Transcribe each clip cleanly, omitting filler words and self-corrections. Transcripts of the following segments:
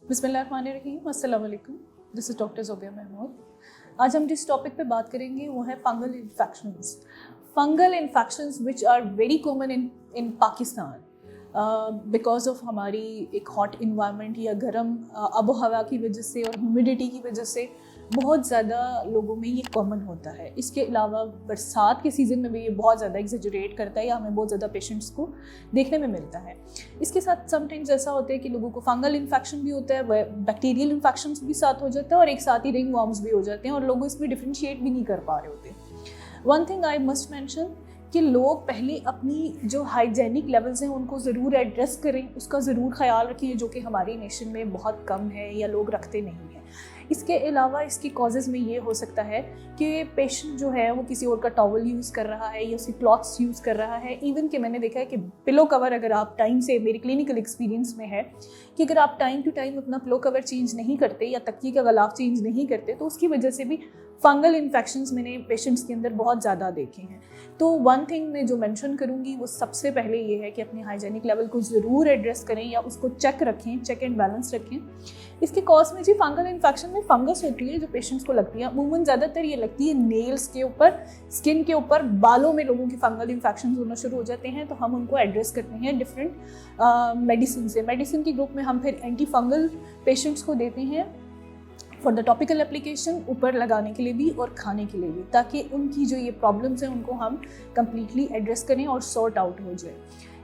बिस्मिल्लाहिर्रहमानिर्रहीम, अस्सलाम वालेकुम। This is doctor Zobia Mahmood. आज हम जिस टॉपिक पे बात करेंगे वो है fungal infections. Fungal infections which are very common in Pakistan because of हमारी एक हॉट इन्वायरमेंट या गर्म आबो हवा की वजह से और ह्यूमिडिटी की वजह से बहुत ज़्यादा लोगों में ये कॉमन होता है। इसके अलावा बरसात के सीज़न में भी ये बहुत ज़्यादा एग्जेजरेट करता है या हमें बहुत ज़्यादा पेशेंट्स को देखने में मिलता है। इसके साथ समटाइम्स ऐसा होता है कि लोगों को फंगल इन्फेक्शन भी होता है, बैक्टीरियल इन्फेक्शन भी साथ हो जाता है और एक साथ ही रिंग वॉर्म्स भी हो जाते हैं और लोग इसमें डिफ्रेंशिएट भी नहीं कर पा रहे होते। One thing I must mention कि लोग पहले अपनी जो हाइजेनिक लेवल्स हैं उनको ज़रूर एड्रेस करें, उसका ज़रूर ख्याल रखें, जो कि हमारी नेशन में बहुत कम है या लोग रखते नहीं हैं। इसके अलावा इसकी कॉजेज़ में ये हो सकता है कि पेशेंट जो है वो किसी और का टॉवल यूज़ कर रहा है या उसकी क्लॉथ्स यूज़ कर रहा है। इवन कि मैंने देखा है कि पिलो कवर, अगर आप टाइम से, मेरी क्लिनिकल एक्सपीरियंस में है कि अगर आप टाइम टू टाइम अपना पिलो कवर चेंज नहीं करते या तकिए का गलाफ चेंज नहीं करते तो उसकी वजह से भी फंगल इन्फेक्शंस मैंने पेशेंट्स के अंदर बहुत ज़्यादा देखे हैं। तो वन थिंग मैं जो मेंशन करूँगी वो सबसे पहले ये है कि अपनी हाइजेनिक लेवल को ज़रूर एड्रेस करें या उसको चेक रखें, चेक एंड बैलेंस रखें। इसके कॉज में जी फंगल इन्फेक्शन में फंगस होती है जो पेशेंट्स को लगती है। अमूमन ज़्यादातर ये लगती है नेल्स के ऊपर, स्किन के ऊपर, बालों में लोगों की फंगल इन्फेक्शन होना शुरू हो जाते हैं। तो हम उनको एड्रेस करते हैं डिफरेंट मेडिसिन से। मेडिसिन के ग्रुप में हम फिर एंटी फंगल पेशेंट्स को देते हैं फॉर द टॉपिकल एप्लीकेशन, ऊपर लगाने के लिए भी और खाने के लिए भी, ताकि उनकी जो ये प्रॉब्लम्स हैं उनको हम कम्प्लीटली एड्रेस करें और सॉर्ट आउट हो जाए।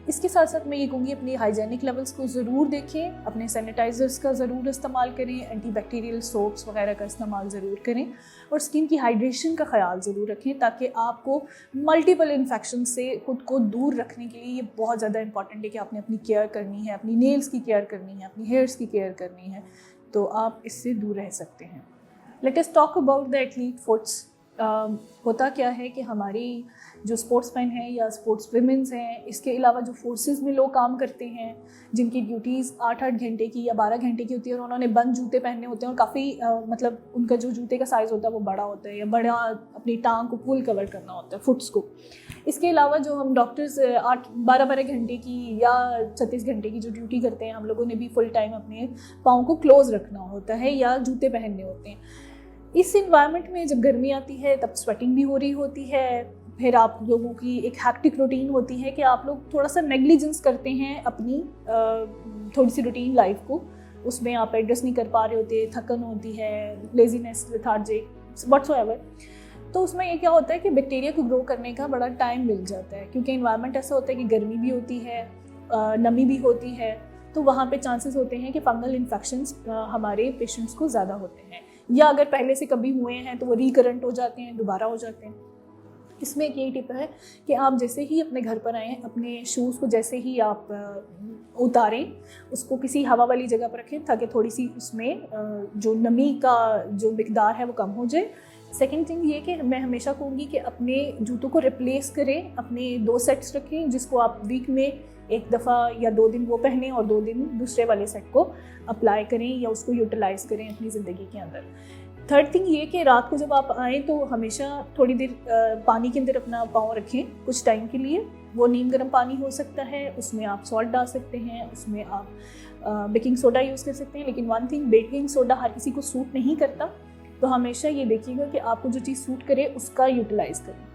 इसके साथ साथ मैं ये कहूँगी अपनी हाइजेनिक लेवल्स को ज़रूर देखें, अपने सैनिटाइज़र्स का ज़रूर इस्तेमाल करें, एंटीबैक्टीरियल सोप्स वगैरह का इस्तेमाल ज़रूर करें और स्किन की हाइड्रेशन का ख्याल ज़रूर रखें ताकि आपको मल्टीपल इन्फेक्शन से खुद को दूर रखने के लिए ये बहुत ज़्यादा इंपॉर्टेंट है कि आपने अपनी केयर करनी है, अपनी नेल्स की केयर करनी है, अपनी हेयर्स की केयर करनी है, तो आप इससे दूर रह सकते हैं। Let us talk about the athlete foots. होता क्या है कि हमारी जो स्पोर्ट्समैन हैं या स्पोर्ट्स विमेंस हैं, इसके अलावा जो फोर्सेस में लोग काम करते हैं जिनकी ड्यूटीज़ 8-8 घंटे की या 12 घंटे की होती है और उन्होंने बंद जूते पहने होते हैं और काफ़ी मतलब उनका जो जूते का साइज़ होता है वो बड़ा होता है या बड़ा अपनी टांग को फुल कवर करना होता है, फुट्स को। इसके अलावा जो हम डॉक्टर्स 12-12 घंटे की या 36 घंटे की जो ड्यूटी करते हैं, हम लोगों ने भी फुल टाइम अपने पाँव को क्लोज रखना होता है या जूते पहनने होते हैं। इस इन्वायरमेंट में जब गर्मी आती है तब स्वेटिंग भी हो रही होती है, फिर आप लोगों की एक हैक्टिक रूटीन होती है कि आप लोग थोड़ा सा नेग्लिजेंस करते हैं अपनी थोड़ी सी रूटीन लाइफ को, उसमें आप एडजस्ट नहीं कर पा रहे होते, थकन होती है, लेजीनेस, लेथार्जिक, व्हाटसोएवर। तो उसमें ये क्या होता है कि बैक्टीरिया को ग्रो करने का बड़ा टाइम मिल जाता है, क्योंकि इन्वायरमेंट ऐसा होता है कि गर्मी भी होती है, नमी भी होती है, तो वहाँ पे चांसेस होते हैं कि फंगल इन्फेक्शंस हमारे पेशेंट्स को ज़्यादा होते हैं, या अगर पहले से कभी हुए हैं तो वो रिकरेंट हो जाते हैं, दोबारा हो जाते हैं। इसमें एक यही टिप है कि आप जैसे ही अपने घर पर आएँ, अपने शूज़ को जैसे ही आप उतारें, उसको किसी हवा वाली जगह पर रखें ताकि थोड़ी सी उसमें जो नमी का जो मिकदार है वो कम हो जाए। सेकेंड थिंग ये कि मैं हमेशा कहूँगी कि अपने जूतों को रिप्लेस करें, अपने 2 सेट्स रखें जिसको आप वीक में एक दफ़ा या 2 दिन वो पहनें और 2 दिन दूसरे वाले सेट को अप्लाई करें या उसको यूटिलाइज़ करें अपनी ज़िंदगी के अंदर। थर्ड थिंग ये कि रात को जब आप आएँ तो हमेशा थोड़ी देर पानी के अंदर अपना पाँव रखें कुछ टाइम के लिए। वो नीम गर्म पानी हो सकता है, उसमें आप सॉल्ट डाल सकते हैं, उसमें आप बेकिंग सोडा यूज़ कर सकते हैं। लेकिन वन थिंग, बेकिंग सोडा हर किसी को सूट नहीं करता, तो हमेशा ये देखिएगा कि आपको जो चीज़ सूट करे उसका यूटिलाइज़ करें।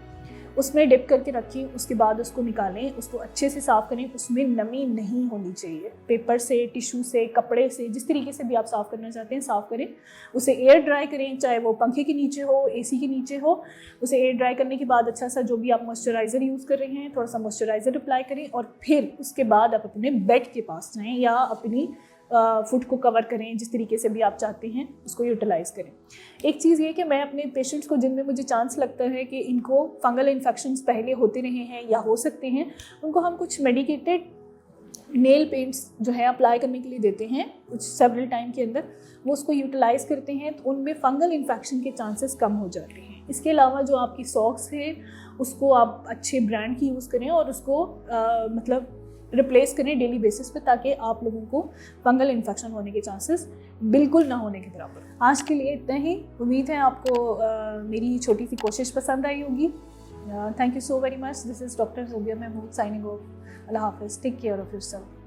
उसमें डिप करके रखिए, उसके बाद उसको निकालें, उसको अच्छे से साफ़ करें, उसमें नमी नहीं होनी चाहिए। पेपर से, टिश्यू से, कपड़े से, जिस तरीके से भी आप साफ़ करना चाहते हैं साफ़ करें। उसे एयर ड्राई करें, चाहे वो पंखे के नीचे हो, एसी के नीचे हो। उसे एयर ड्राई करने के बाद अच्छा सा जो भी आप मॉइस्चराइज़र यूज़ कर रहे हैं, थोड़ा सा मॉइस्चराइज़र अप्लाई करें और फिर उसके बाद आप अपने बेड के पास जाएँ या अपनी फुट को कवर करें, जिस तरीके से भी आप चाहते हैं उसको यूटिलाइज़ करें। एक चीज़ ये कि मैं अपने पेशेंट्स को जिनमें मुझे चांस लगता है कि इनको फंगल इन्फेक्शंस पहले होते रहे हैं या हो सकते हैं, उनको हम कुछ मेडिकेटेड नेल पेंट्स जो है अप्लाई करने के लिए देते हैं कुछ सेवरल टाइम के अंदर। वो उसको यूटिलाइज़ करते हैं तो उनमें फंगल इन्फेक्शन के चांसेस कम हो जाते हैं। इसके अलावा जो आपकी सॉक्स है उसको आप अच्छे ब्रांड की यूज़ करें और उसको मतलब रिप्लेस करें डेली बेसिस पे, ताकि आप लोगों को फंगल इन्फेक्शन होने के चांसेस बिल्कुल ना होने के बराबर। आज के लिए इतना ही। उम्मीद है आपको मेरी छोटी सी कोशिश पसंद आई होगी। Thank you so very much. This is doctor Zobia Mahmood signing off. अल्लाह हाफ़िज़। Take care of yourself.